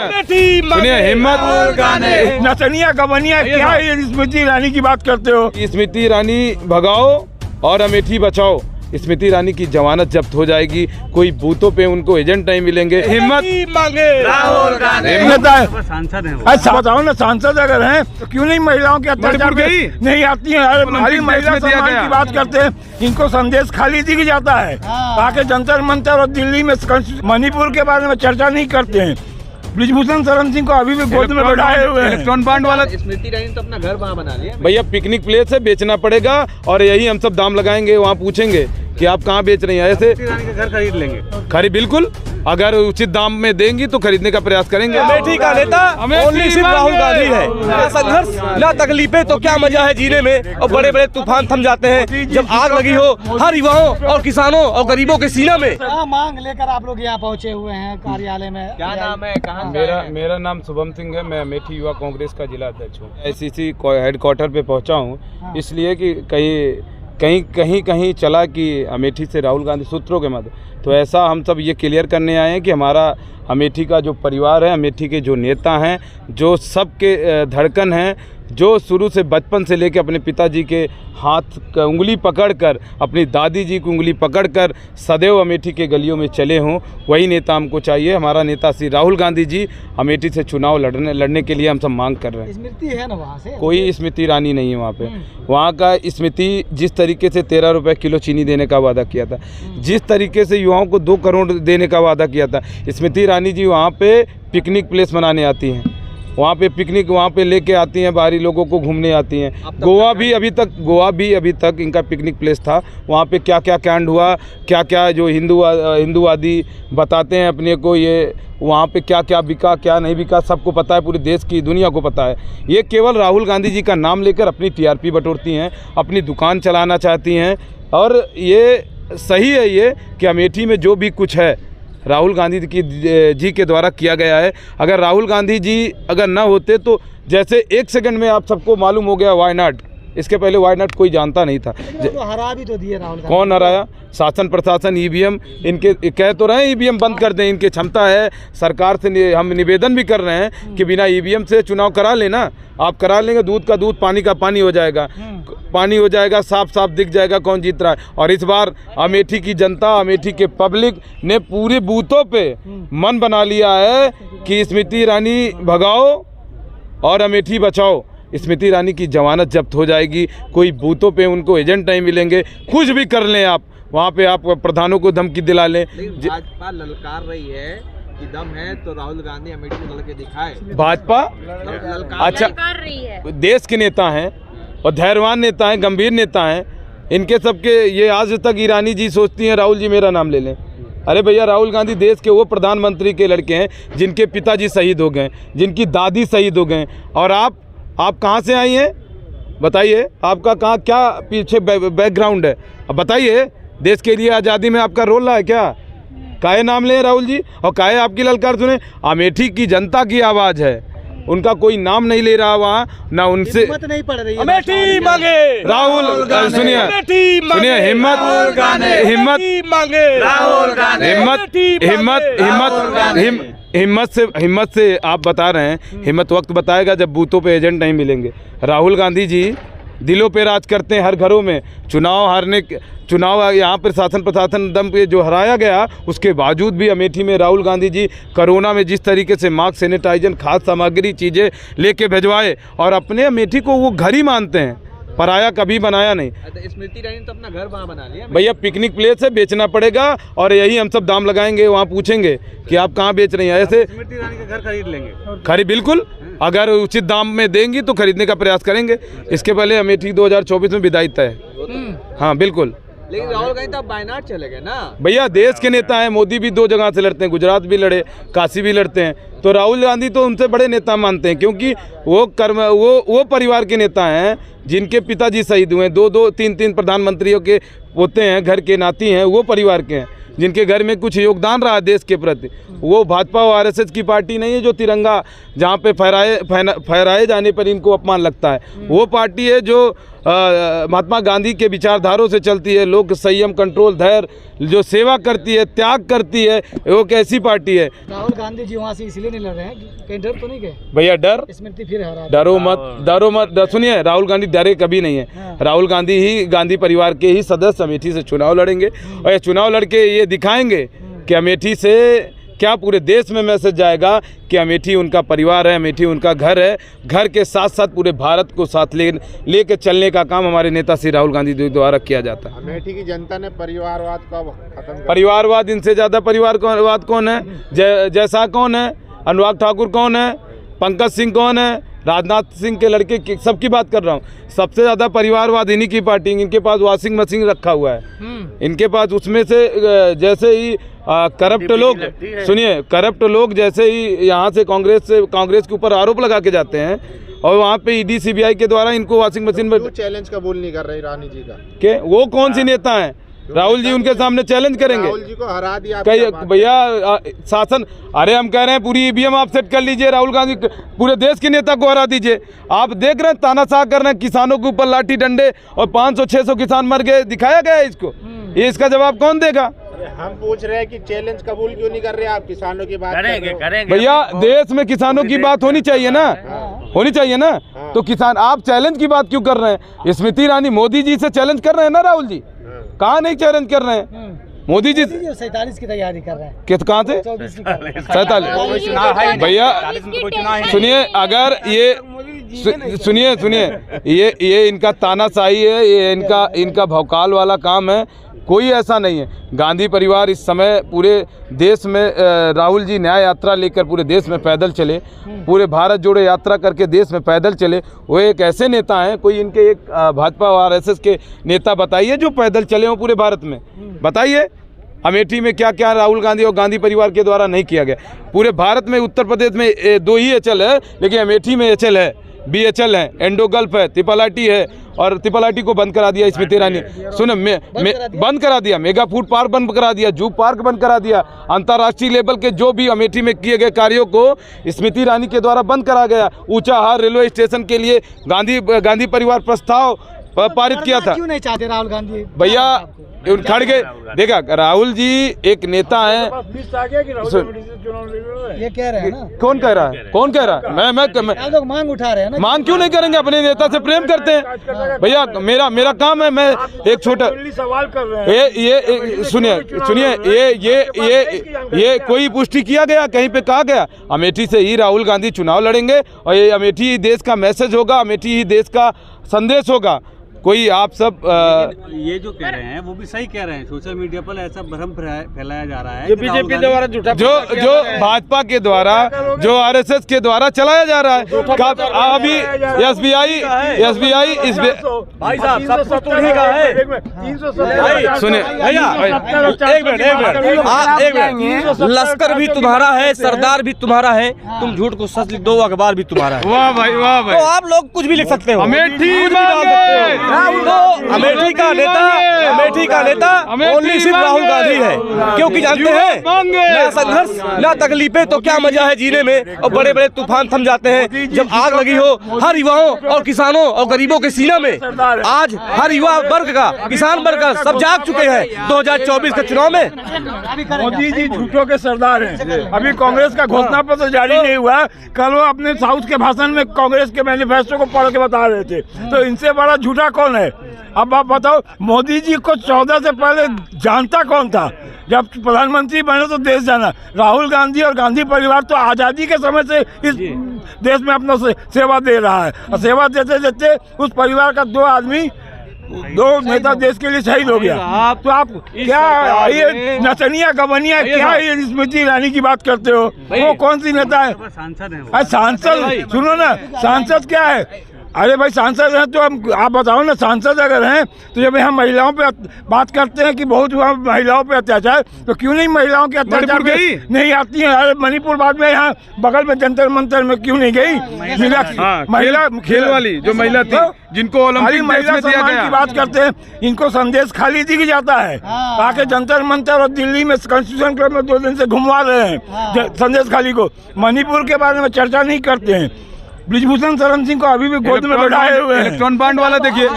सुनिए हिम्मत नचनिया गवनिया क्या है, स्मृति ईरानी की बात करते हो। स्मृति ईरानी भगाओ और अमेठी बचाओ। स्मृति ईरानी की जमानत जब्त हो जाएगी, कोई बूथों पे उनको एजेंट नहीं मिलेंगे। हिम्मत मांगे राहुल गांधी सांसद हैं। अच्छा बताओ ना, सांसद अगर हैं तो क्यों नहीं महिलाओं के अत्याचार नहीं आती है? महिला सम्मान की बात करते हैं, इनको संदेश खाली दी जाता है। बाकी जंतर मंतर और दिल्ली में मणिपुर के बारे में चर्चा नहीं करते हैं। ब्रिजभूषण शरण सिंह को अभी भी गोद में बैठाए हुए हैं। इलेक्ट्रॉन बांड वाला स्मृति ईरानी तो अपना घर वहाँ बना लिया भैया, पिकनिक प्लेस है, बेचना पड़ेगा और यही हम सब दाम लगाएंगे। वहाँ पूछेंगे कि आप कहाँ बेच रही हैं, ऐसे घर खरीद लेंगे। खरीद बिल्कुल, अगर उचित दाम में देंगी तो खरीदने का प्रयास करेंगे। अमेठी का नेता ओनली सिर्फ राहुल गांधी है। ना संघर्ष ना तकलीफें तो क्या मजा है जीने में, और बड़े बड़े तूफान थम जाते हैं जब आग लगी हो हर युवाओं और किसानों और गरीबों के सीना में। क्या मांग लेकर आप लोग यहाँ पहुँचे हुए हैं कार्यालय में? क्या नाम है, कहाँ? मेरा नाम शुभम सिंह है, मैं अमेठी युवा कांग्रेस का जिला अध्यक्ष हूँ। ICC हेडक्वार्टर पे पहुँचा हूँ इसलिए कि कहीं चला कि अमेठी से राहुल गांधी सूत्रों के मध्य, तो ऐसा हम सब ये क्लियर करने आए हैं कि हमारा अमेठी का जो परिवार है, अमेठी के जो नेता हैं, जो सबके धड़कन हैं, जो शुरू से बचपन से लेकर अपने पिताजी के हाथ का उंगली पकड़कर, अपनी दादी जी की उंगली पकड़कर सदैव अमेठी के गलियों में चले हों, वही नेता हमको चाहिए। हमारा नेता श्री राहुल गांधी जी अमेठी से चुनाव लड़ने के लिए हम सब मांग कर रहे हैं। स्मृति है ना वहाँ से? कोई स्मृति ईरानी नहीं है वहाँ पे। वहाँ का स्मृति जिस तरीके से 13 रुपये किलो चीनी देने का वादा किया था, जिस तरीके से युवाओं को 2 करोड़ देने का वादा किया था, स्मृति ईरानी जी वहाँ पे पिकनिक प्लेस बनाने आती हैं, वहाँ पे पिकनिक वहाँ पे लेके आती हैं, बाहरी लोगों को घूमने आती हैं। गोवा भी अभी तक इनका पिकनिक प्लेस था। वहाँ पे क्या क्या कांड हुआ, क्या क्या जो हिंदूवादी बताते हैं अपने को, ये वहाँ पे क्या क्या बिका क्या नहीं बिका सबको पता है, पूरे देश की दुनिया को पता है। ये केवल राहुल गांधी जी का नाम लेकर अपनी TRP बटोरती हैं, अपनी दुकान चलाना चाहती हैं। और ये सही है ये कि अमेठी में जो भी कुछ है राहुल गांधी जी के द्वारा किया गया है। अगर राहुल गांधी जी अगर ना होते तो जैसे 1 सेकंड में आप सबको मालूम हो गया वायनाड, इसके पहले वायनाड कोई जानता नहीं था। तो हरा भी तो दिए राहुल गांधी। कौन हराया? शासन प्रशासन, EVM इनके कह तो रहे हैं EVM बंद कर दें, इनकी क्षमता है। सरकार से हम निवेदन भी कर रहे हैं कि बिना EVM से चुनाव करा लेना, आप करा लेंगे, दूध का दूध पानी का पानी हो जाएगा, साफ साफ दिख जाएगा कौन जीत रहा है। और इस बार अमेठी की जनता, अमेठी के पब्लिक ने पूरे बूथों पे मन बना लिया है कि स्मृति ईरानी भगाओ और अमेठी बचाओ। स्मृति ईरानी की जमानत जब्त हो जाएगी, कोई बूथों पे उनको एजेंट नहीं मिलेंगे। कुछ भी कर लें आप, वहाँ पे आप प्रधानों को धमकी दिला लें। भाजपा ललकार रही है कि दम है तो राहुल गांधी अमेठी में लड़के दिखाए। भाजपा अच्छा रही है, देश के नेता हैं और धैर्यवान नेता हैं, गंभीर नेता हैं। इनके सबके ये आज तक ईरानी जी सोचती हैं राहुल जी मेरा नाम ले लें। अरे भैया, राहुल गांधी देश के वो प्रधानमंत्री के लड़के हैं जिनके पिताजी शहीद हो गए, जिनकी दादी शहीद हो गए। और आप कहाँ से आई हैं बताइए, आपका कहाँ क्या पीछे बैकग्राउंड है, अब बताइए। देश के लिए आज़ादी में आपका रोल रहा है क्या? काहे नाम लें राहुल जी और काहे आपकी ललकार सुने? अमेठी की जनता की आवाज़ है, उनका कोई नाम नहीं ले रहा वहाँ, ना उनसे हिम्मत नहीं पड़ रही है। अमेठी मांगे राहुल, सुनिए हिम्मत से आप बता रहे हैं। हिम्मत वक्त बताएगा जब बूथों पे एजेंट नहीं मिलेंगे। राहुल गांधी जी दिलों पे राज करते हैं, हर घरों में। चुनाव यहाँ पर शासन प्रशासन दम पे जो हराया गया, उसके बावजूद भी अमेठी में राहुल गांधी जी कोरोना में जिस तरीके से मास्क, सैनिटाइजर, खाद्य सामग्री चीज़ें लेके भिजवाए, और अपने अमेठी को वो घर ही मानते हैं, पराया कभी बनाया नहीं। स्मृति ईरानी तो अपना घर वहाँ बना लिया भैया, पिकनिक प्लेस है, बेचना पड़ेगा और यही हम सब दाम लगाएंगे। वहाँ पूछेंगे कि आप कहाँ बेच रही हैं, ऐसे स्मृति ईरानी का घर खरीद लेंगे। खरीद बिल्कुल, अगर उचित दाम में देंगी तो खरीदने का प्रयास करेंगे। इसके पहले अमेठी 2024 में विदाई तय है। हाँ बिल्कुल। लेकिन राहुल गांधी तो वायनाड चले गए ना भैया, देश के नेता हैं। मोदी भी 2 जगह से लड़ते हैं, गुजरात भी लड़े, काशी भी लड़ते हैं। तो राहुल गांधी तो उनसे बड़े नेता मानते हैं, क्योंकि वो परिवार के नेता हैं जिनके पिताजी शहीद हुए हैं। 2-2, 3-3 प्रधानमंत्रियों के पोते हैं, घर के नाती हैं, वो परिवार के हैं, जिनके घर में कुछ योगदान रहा देश के प्रति। वो भाजपा और RSS की पार्टी नहीं है जो तिरंगा जहाँ पे फहराए जाने पर इनको अपमान लगता है। वो पार्टी है जो महात्मा गांधी के विचारधारों से चलती है। लोग संयम, कंट्रोल, धैर्य, जो सेवा करती है, त्याग करती है, वो कैसी पार्टी है? राहुल गांधी जी वहाँ से इसलिए नहीं लड़ रहे हैं, कहीं डर तो नहीं गए? भैया डर, स्मृति फिर हरा डरो मत। सुनिए, राहुल गांधी डरे कभी नहीं है। राहुल गांधी ही गांधी परिवार के ही सदस्य अमेठी से चुनाव लड़ेंगे और ये चुनाव लड़के ये दिखाएंगे कि अमेठी से क्या पूरे देश में मैसेज जाएगा कि अमेठी उनका परिवार है, अमेठी उनका घर है। घर के साथ साथ पूरे भारत को साथ लेके चलने का काम हमारे नेता श्री राहुल गांधी द्वारा किया जाता है। अमेठी की जनता ने परिवारवाद का खत्म कर परिवारवाद, इनसे ज़्यादा परिवारवाद कौन है? जैसा कौन है? अनुराग ठाकुर कौन है? पंकज सिंह कौन है? राजनाथ सिंह के लड़के, सबकी बात कर रहा हूँ। सबसे ज़्यादा परिवारवाद इन्हीं की पार्टी। इनके पास वॉशिंग मशीन रखा हुआ है, इनके पास उसमें से जैसे ही करप्ट लोग, सुनिए, करप्ट लोग जैसे ही यहाँ से कांग्रेस के ऊपर आरोप लगा के जाते हैं और वहाँ पे ईडी सीबीआई के द्वारा इनको वॉशिंग मशीन में चैलेंज कबूल नहीं कर रही रानी जी का। के वो कौन सी नेता हैं? राहुल जी उनके सामने चैलेंज करेंगे। राहुल जी को हरा दिया भैया शासन, अरे हम कह रहे हैं पूरी ईवीएम आप सेट कर लीजिए, राहुल गांधी पूरे देश के नेता को हरा दीजिए। आप देख रहे हैं तानाशाह कर रहे हैं, किसानों के ऊपर लाठी डंडे और 500-600 किसान मर गए, दिखाया गया है इसको। ये इसका जवाब कौन देगा? हम पूछ रहे हैं कि चैलेंज कबूल क्यों नहीं कर रहे आप? किसानों की बात करेंगे भैया, देश में किसानों की बात होनी चाहिए ना, होनी चाहिए ना। तो किसान, आप चैलेंज की बात क्यों कर रहे हैं? स्मृति ईरानी मोदी जी से चैलेंज कर रहे हैं ना राहुल जी, कहाँ नहीं चैलेंज कर रहे हैं? मोदी जी 47 की तैयारी कर रहे हैं। कहाँ थे? 47 भैया सुनिए, अगर ये सुनिए ये इनका तानाशाही है, ये इनका भौकाल वाला काम है। कोई ऐसा नहीं है। गांधी परिवार इस समय पूरे देश में, राहुल जी न्याय यात्रा लेकर पूरे देश में पैदल चले, पूरे भारत जोड़ो यात्रा करके देश में पैदल चले। वो एक ऐसे नेता हैं, कोई इनके एक भाजपा और आरएसएस के नेता बताइए जो पैदल चले हों पूरे भारत में, बताइए। अमेठी में क्या क्या राहुल गांधी और गांधी परिवार के द्वारा नहीं किया गया। पूरे भारत में उत्तर प्रदेश में 2 ही एचएल है, लेकिन अमेठी में एचएल है, बीएचएल है, एंडो गल्फ है, त्रिपलाटी है, और त्रिपलाटी को बंद करा दिया स्मृति ईरानी। सुनो, बंद करा दिया, मेगा फूड पार्क बंद करा दिया, जू पार्क बंद करा दिया। अंतर्राष्ट्रीय लेवल के जो भी अमेठी में किए गए कार्यों को स्मृति ईरानी के द्वारा बंद करा गया। ऊंचाहार रेलवे स्टेशन के लिए गांधी परिवार प्रस्ताव पारित किया था। क्यों नहीं चाहते राहुल गांधी? भैया खड़ गए। देखा, राहुल जी एक नेता है। ये कह रहे हैं ना। कौन कह रहा है? कौन कह रहा है? मैं आप लोग मांग उठा रहे हैं ना। मांग क्यों नहीं करेंगे? अपने नेता से प्रेम करते हैं भैया। मेरा काम है, मैं एक छोटा सवाल कर रहे हैं। ये सुनिए, ये कोई पुष्टि किया गया, कहीं पे कहा गया? अमेठी से ही राहुल गांधी चुनाव लड़ेंगे और ये अमेठी ही देश का मैसेज होगा, अमेठी ही देश का संदेश होगा। कोई आप सब ये जो कह रहे हैं वो भी सही कह रहे हैं। सोशल मीडिया पर ऐसा भ्रम फैलाया जा रहा है जो बीजेपी द्वारा झूठा, जो भाजपा के द्वारा, जो आरएसएस के द्वारा चलाया जा रहा है। अभी एसबीआई भाई साहब सब कुछ तो नहीं कहा है। सुनिए भैया, एक मिनट, लश्कर भी तुम्हारा है, सरदार भी तुम्हारा है, तुम झूठ को सच लिख दो, अखबार भी तुम्हारा है। वाह भाई, वाह भाई, तो आप लोग कुछ भी लिख सकते हो। तो अमेठी का नेता ओनली सिर्फ राहुल गांधी है, क्योंकि जानते हैं ना संघर्ष ना तकलीफें तो क्या मजा है जीने में, और बड़े बड़े तूफान थम जाते हैं जब आग लगी हो हर युवाओं और किसानों और गरीबों के सीना में। आज हर युवा वर्ग का, किसान वर्ग का सब जाग चुके हैं 2024 के चुनाव में। मोदी जी झूठों के सरदार हैं। अभी कांग्रेस का घोषणा पत्र जारी नहीं हुआ। कल वो अपने साउथ के भाषण में कांग्रेस के मैनिफेस्टो को पढ़ के बता रहे थे। तो इनसे बड़ा झूठा कौन है? अब आप बताओ, मोदी जी को 14 से पहले जानता कौन था? जब प्रधानमंत्री बने तो देश जाना। राहुल गांधी और गांधी परिवार तो आज़ादी के समय से इस देश में अपना सेवा दे रहा है, और सेवा देते देते उस परिवार का 2 नेता देश के लिए शहीद हो गया। तो आप क्या ये नचनिया गवनिया क्या ये स्मृति ईरानी की बात करते हो? वो कौन सी नेता है? सांसद है। सांसद, सुनो ना, सांसद क्या है? अरे भाई, सांसद हैं तो हम, आप बताओ ना, सांसद अगर हैं तो जब हम महिलाओं पे बात करते हैं कि बहुत हुआ महिलाओं पे अत्याचार, तो क्यों नहीं महिलाओं के अत्याचार नहीं आती हैं? अरे मणिपुर बाद में यहाँ बगल में जंतर मंतर में क्यों नहीं गई? महिला खेल वाली जो महिला थी, जिनको ओलंपिक महिला सम्मान की बात करते हैं, इनको संदेश खाली दी जाता है। आके जंतर मंतर और दिल्ली में कॉन्स्टिट्यूशन क्लब में 2 दिन से घुमवा रहे हैं संदेश खाली को। मणिपुर के बारे में चर्चा नहीं करते हैं। ब्रिजभूषण शरण सिंह को अभी भी गोद में बैठाए हुए हैं। इलेक्ट्रॉन बांड वाला देखिए।